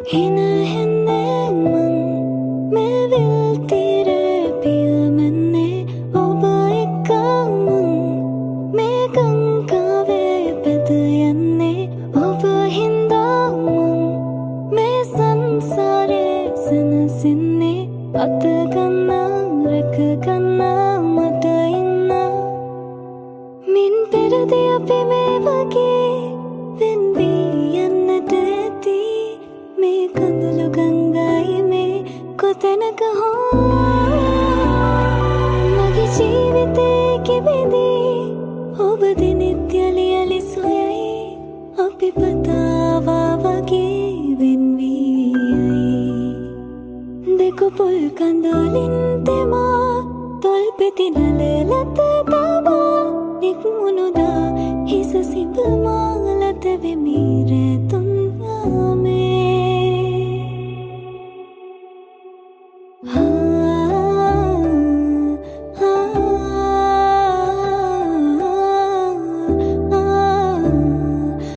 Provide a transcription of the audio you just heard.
Hina henneman me vil tire piyamenne oba ekkamun me gankave pedayanne oba hindamun me sansare sanasinne ataganna rakaganna mata inna min peradi api me wage venvi yannata ඇති මේ කඳුළු ගංගායි මේ කොතැනක හෝ මගේ ජීවිතේ කිවිදී ඔබ දෙනෙත් යලි යලි සොයයි අපි පතාවා වගේ වෙන් වී යයි දෙක පොල් කඳුලින් තෙමා තොල් පෙති නලලත තබා නික්මුණුදා හිස සිඹමා ලත වෙමි රැතුන් වාමේ